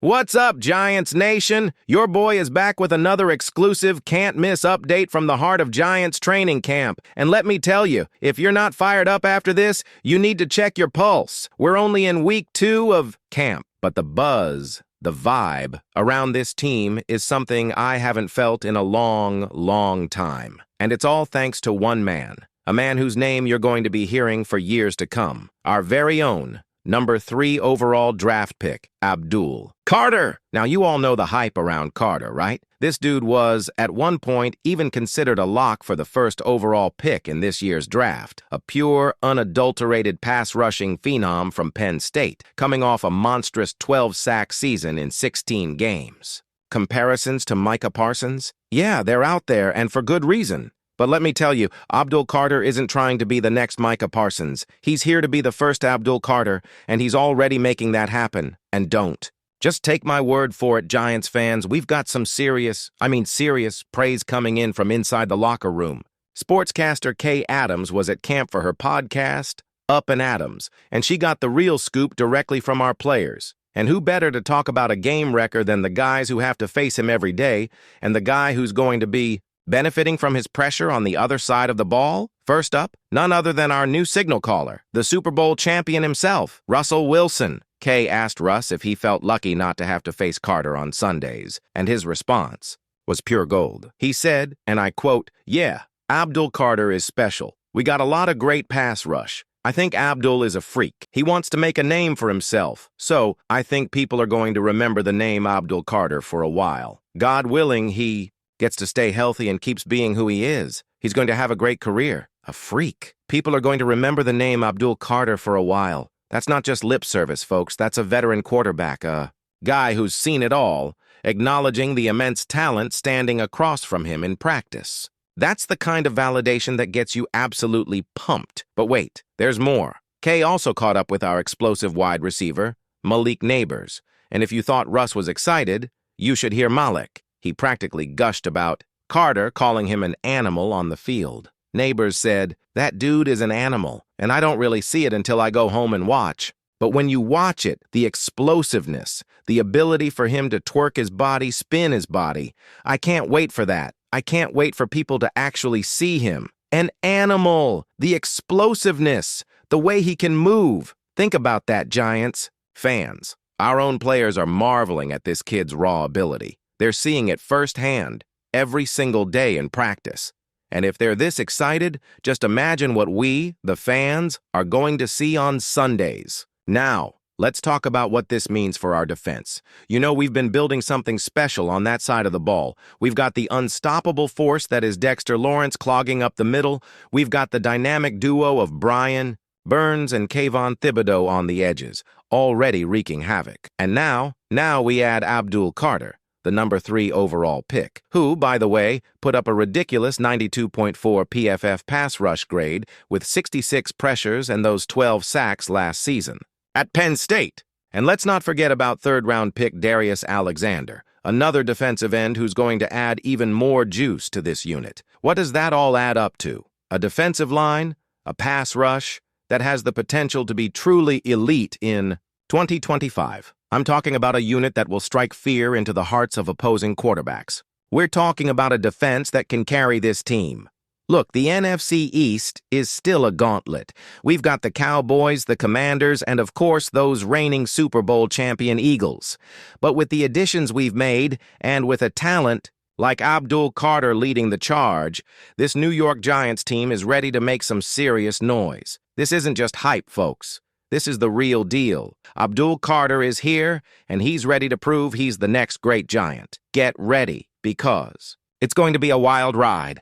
What's up, Giants Nation? Your boy is back with another exclusive can't-miss update from the heart of Giants training camp. And let me tell you, if you're not fired up after this, you need to check your pulse. We're only in week 2 of camp, but the buzz, the vibe around this team is something I haven't felt in a long, long time. And it's all thanks to one man, a man whose name you're going to be hearing for years to come, our very own number 3 overall draft pick, Abdul. Carter! Now, you all know the hype around Carter, right? This dude was, at one point, even considered a lock for the first overall pick in this year's draft. A pure, unadulterated pass-rushing phenom from Penn State, coming off a monstrous 12-sack season in 16 games. Comparisons to Micah Parsons? Yeah, they're out there, and for good reason. But let me tell you, Abdul Carter isn't trying to be the next Micah Parsons. He's here to be the first Abdul Carter, and he's already making that happen. And don't. Just take my word for it, Giants fans. We've got some serious praise coming in from inside the locker room. Sportscaster Kay Adams was at camp for her podcast, Up and Adams, and she got the real scoop directly from our players. And who better to talk about a game wrecker than the guys who have to face him every day, and the guy who's going to be benefiting from his pressure on the other side of the ball? First up, none other than our new signal caller, the Super Bowl champion himself, Russell Wilson. Kay asked Russ if he felt lucky not to have to face Carter on Sundays, and his response was pure gold. He said, and I quote, "Yeah, Abdul Carter is special. We got a lot of great pass rush. I think Abdul is a freak. He wants to make a name for himself. So I think people are going to remember the name Abdul Carter for a while. God willing, he gets to stay healthy and keeps being who he is. He's going to have a great career. A freak. People are going to remember the name Abdul Carter for a while. That's not just lip service, folks. That's a veteran quarterback, a guy who's seen it all, acknowledging the immense talent standing across from him in practice. That's the kind of validation that gets you absolutely pumped. But wait, there's more. Kay also caught up with our explosive wide receiver, Malik Neighbors. And if you thought Russ was excited, you should hear Malik. He practically gushed about Carter calling him an animal on the field. Neighbors said, "That dude is an animal, and I don't really see it until I go home and watch." But when you watch it, the explosiveness, the ability for him to twerk his body, spin his body, I can't wait for that. I can't wait for people to actually see him. An animal! The explosiveness! The way he can move! Think about that, Giants fans. Our own players are marveling at this kid's raw ability. They're seeing it firsthand, every single day in practice. And if they're this excited, just imagine what we, the fans, are going to see on Sundays. Now, let's talk about what this means for our defense. You know, we've been building something special on that side of the ball. We've got the unstoppable force that is Dexter Lawrence clogging up the middle. We've got the dynamic duo of Brian Burns and Kayvon Thibodeau on the edges, already wreaking havoc. And now we add Abdul Carter, the number 3 overall pick, who, by the way, put up a ridiculous 92.4 PFF pass rush grade with 66 pressures and those 12 sacks last season at Penn State. And let's not forget about third-round pick Darius Alexander, another defensive end who's going to add even more juice to this unit. What does that all add up to? A defensive line, a pass rush that has the potential to be truly elite in 2025. I'm talking about a unit that will strike fear into the hearts of opposing quarterbacks. We're talking about a defense that can carry this team. Look, the NFC East is still a gauntlet. We've got the Cowboys, the Commanders, and of course those reigning Super Bowl champion Eagles. But with the additions we've made, and with a talent like Abdul Carter leading the charge, this New York Giants team is ready to make some serious noise. This isn't just hype, folks. This is the real deal. Abdul Carter is here, and he's ready to prove he's the next great Giant. Get ready, because it's going to be a wild ride.